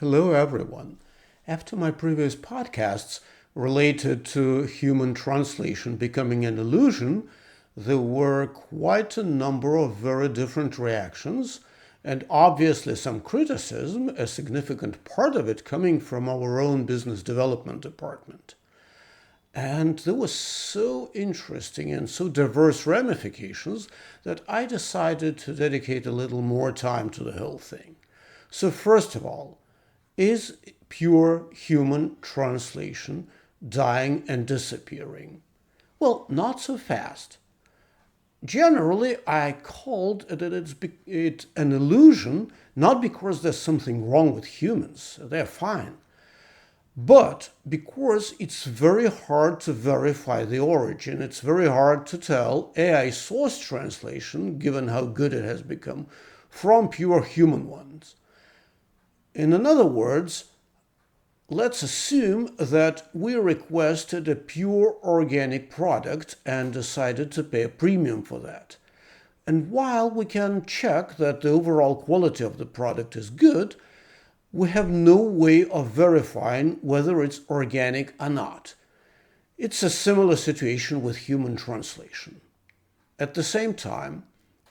Hello, everyone. After my previous podcasts related to human translation becoming an illusion, there were quite a number of very different reactions, and obviously some criticism, a significant part of it coming from our own business development department. And there were so interesting and so diverse ramifications that I decided to dedicate a little more time to the whole thing. So, first of all, is pure human translation dying and disappearing? Well, not so fast. Generally, I called it an illusion, not because there's something wrong with humans, they're fine, but because it's very hard to verify the origin. It's very hard to tell AI source translation, given how good it has become, from pure human ones. In other words, let's assume that we requested a pure organic product and decided to pay a premium for that. And while we can check that the overall quality of the product is good, we have no way of verifying whether it's organic or not. It's a similar situation with human translation. At the same time,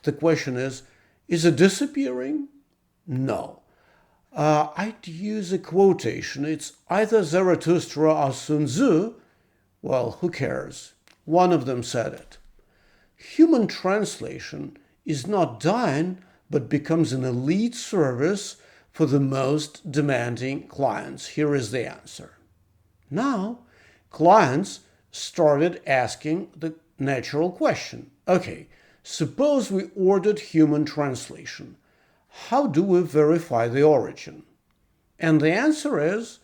the question is it disappearing? No. I'd use a quotation. It's either Zarathustra or Sun Tzu. Well, who cares? One of them said it. Human translation is not dying, but becomes an elite service for the most demanding clients. Here is the answer. Now, clients started asking the natural question. Okay, suppose we ordered human translation. How do we verify the origin? And the answer is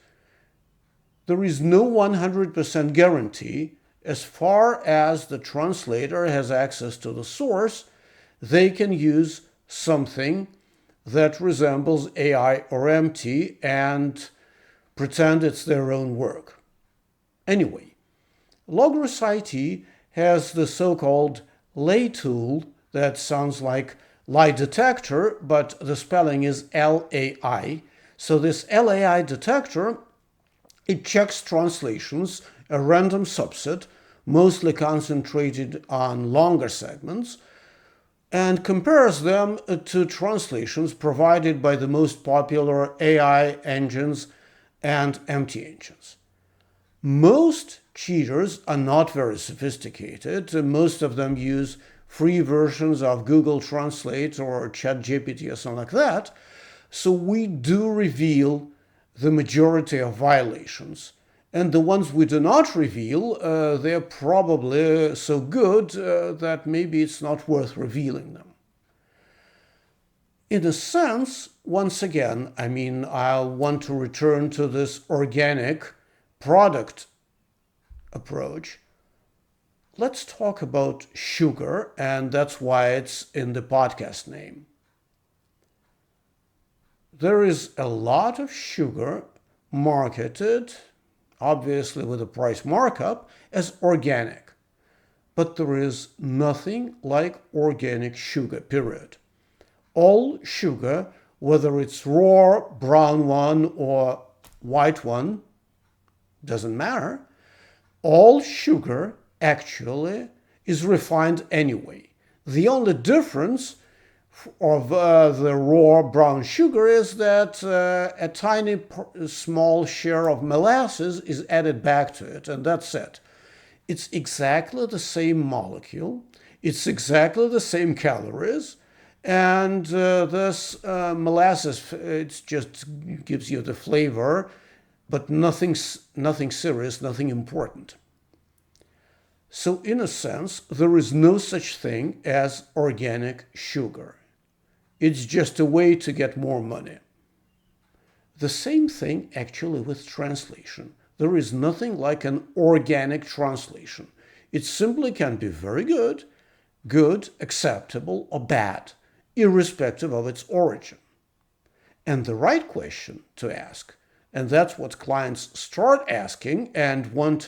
there is no 100% guarantee. As far as the translator has access to the source, they can use something that resembles AI or MT and pretend it's their own work. Anyway, Logos IT has the so-called LAI tool that sounds like LAI Detector, but the spelling is LAI. So this LAI Detector, it checks translations, a random subset, mostly concentrated on longer segments, and compares them to translations provided by the most popular AI engines and MT engines. Most cheaters are not very sophisticated. Most of them use free versions of Google Translate or ChatGPT or something like that. So we do reveal the majority of violations. And the ones we do not reveal, they're probably so good that maybe it's not worth revealing them. In a sense, once again, I want to return to this organic product approach. Let's talk about sugar, and that's why it's in the podcast name. There is a lot of sugar marketed, obviously with a price markup, as organic. But there is nothing like organic sugar, period. All sugar, whether it's raw, brown one, or white one, doesn't matter. All sugar actually is refined anyway. The only difference of the raw brown sugar is that a tiny small share of molasses is added back to it, and that's it. It's exactly the same molecule, it's exactly the same calories, and this molasses, it just gives you the flavor, but nothing serious, nothing important. So in a sense, there is no such thing as organic sugar. It's just a way to get more money. The same thing actually with translation. There is nothing like an organic translation. It simply can be very good, acceptable, or bad, irrespective of its origin. And the right question to ask, and that's what clients start asking and want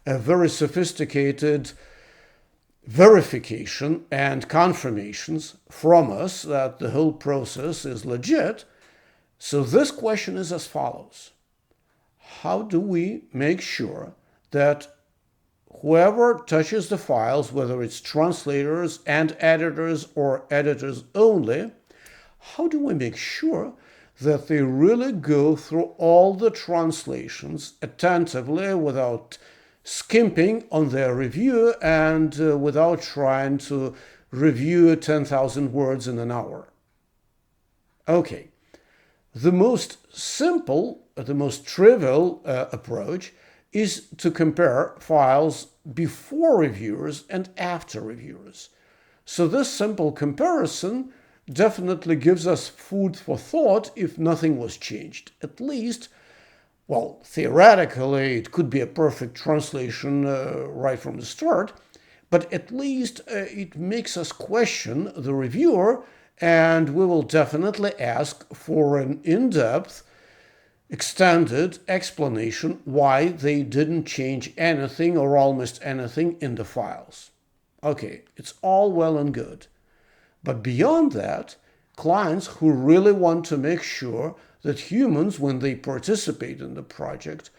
a very sophisticated verification and confirmations from us that the whole process is legit, So this question is as follows. How do we make sure that whoever touches the files, whether it's translators and editors or editors only, how do we make sure that they really go through all the translations attentively without skimping on their review and without trying to review 10,000 words in an hour? Okay, the most simple, the most trivial approach is to compare files before reviewers and after reviewers. So this simple comparison definitely gives us food for thought if nothing was changed. At least, well, theoretically, it could be a perfect translation right from the start, but at least it makes us question the reviewer, and we will definitely ask for an in-depth, extended explanation why they didn't change anything or almost anything in the files. Okay, it's all well and good. But beyond that, clients who really want to make sure that humans, when they participate in the project,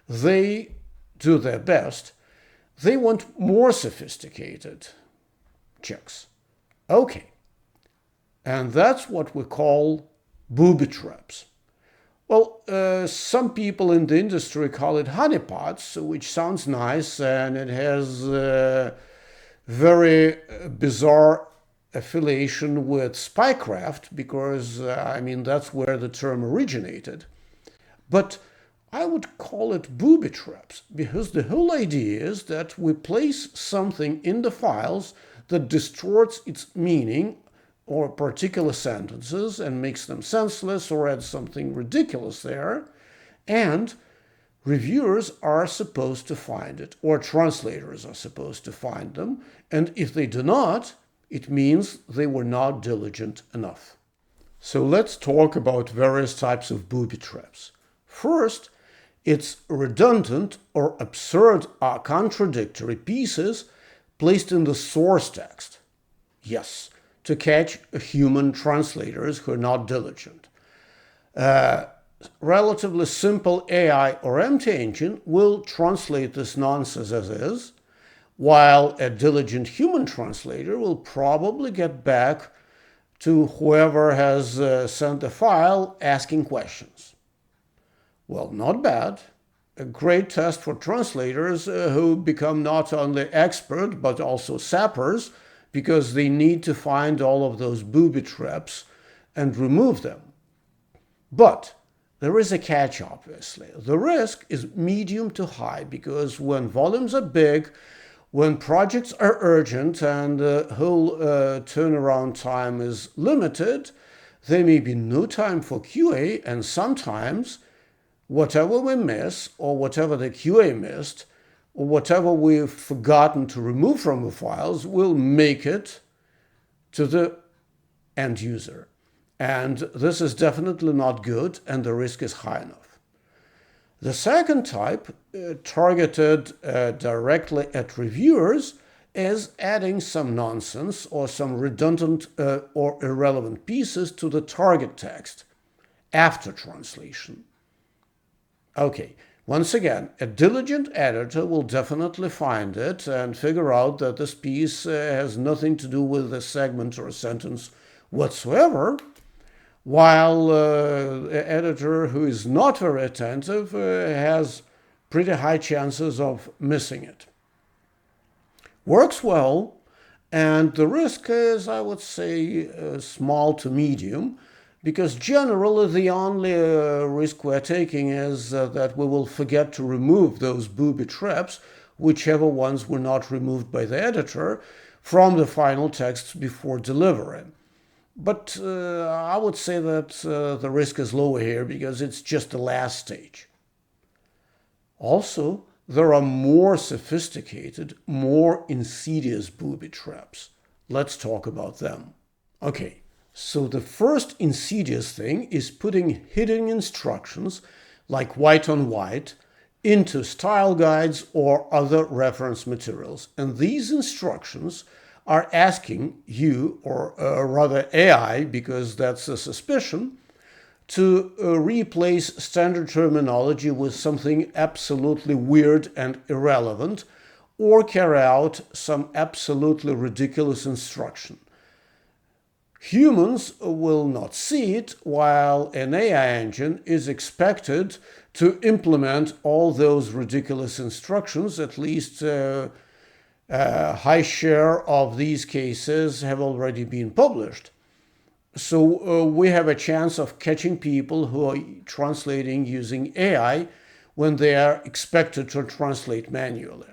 they do their best, they want more sophisticated checks. Okay, and that's what we call booby traps. Well, some people in the industry call it honeypots, which sounds nice, and it has very bizarre affiliation with spycraft because, that's where the term originated. But I would call it booby traps because the whole idea is that we place something in the files that distorts its meaning or particular sentences and makes them senseless or adds something ridiculous there, and reviewers are supposed to find it, or translators are supposed to find them, and if they do not, it means they were not diligent enough. So let's talk about various types of booby traps. First, it's redundant or absurd or contradictory pieces placed in the source text. Yes, to catch human translators who are not diligent. Relatively simple AI or MT engine will translate this nonsense as is, while a diligent human translator will probably get back to whoever has sent the file asking questions. Well, not bad. A great test for translators who become not only expert but also sappers, because they need to find all of those booby traps and remove them. But there is a catch, obviously. The risk is medium to high because when volumes are big, when projects are urgent and the whole turnaround time is limited, there may be no time for QA, and sometimes whatever we miss or whatever the QA missed or whatever we've forgotten to remove from the files will make it to the end user. And this is definitely not good, and the risk is high enough. The second type, targeted directly at reviewers, is adding some nonsense or some redundant or irrelevant pieces to the target text after translation. Okay. Once again, a diligent editor will definitely find it and figure out that this piece has nothing to do with a segment or a sentence whatsoever, while an editor who is not very attentive has pretty high chances of missing it. Works well, and the risk is, I would say, small to medium, because generally the only risk we're taking is that we will forget to remove those booby traps, whichever ones were not removed by the editor, from the final text before delivery. But I would say that the risk is lower here because it's just the last stage. Also, there are more sophisticated, more insidious booby traps. Let's talk about them. Okay. So the first insidious thing is putting hidden instructions, like white on white, into style guides or other reference materials. And these instructions are asking you, or rather AI, because that's a suspicion, to replace standard terminology with something absolutely weird and irrelevant, or carry out some absolutely ridiculous instruction. Humans will not see it, while an AI engine is expected to implement all those ridiculous instructions. At least a high share of these cases have already been published. So we have a chance of catching people who are translating using AI when they are expected to translate manually.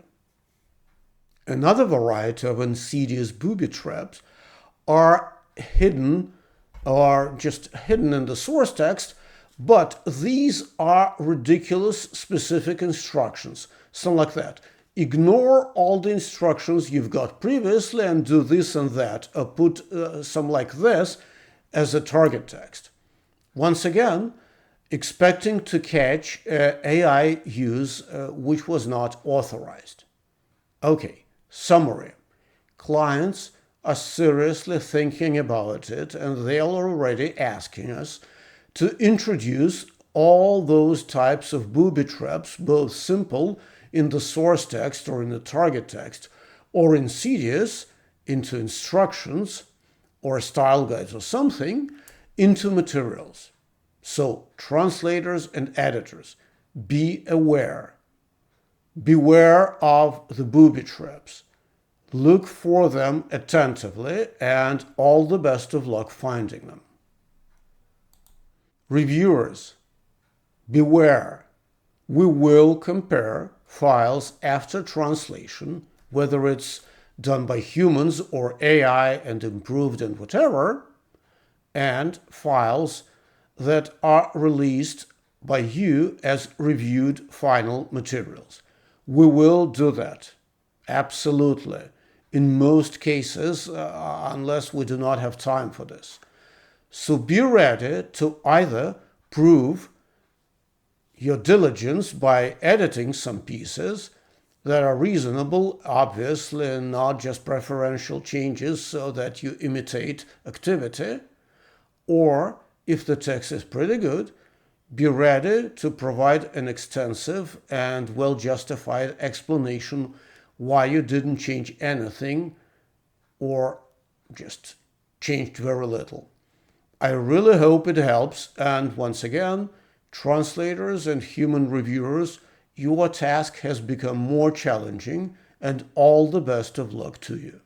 Another variety of insidious booby traps are hidden or just hidden in the source text, but these are ridiculous specific instructions. Something like that. Ignore all the instructions you've got previously and do this and that, or put some like this as a target text. Once again, expecting to catch AI use which was not authorized. Okay, summary. Clients are seriously thinking about it, and they are already asking us to introduce all those types of booby traps, both simple in the source text or in the target text, or insidious into instructions or style guides or something, into materials. So, translators and editors, be aware. Beware of the booby traps. Look for them attentively, and all the best of luck finding them. Reviewers, beware. We will compare files after translation, whether it's done by humans or AI and improved and whatever, and files that are released by you as reviewed final materials. We will do that, absolutely, in most cases, unless we do not have time for this. So be ready to either prove your diligence by editing some pieces that are reasonable, obviously, and not just preferential changes so that you imitate activity, or if the text is pretty good, be ready to provide an extensive and well-justified explanation why you didn't change anything or just changed very little. I really hope it helps, and once again, translators and human reviewers, your task has become more challenging, and all the best of luck to you.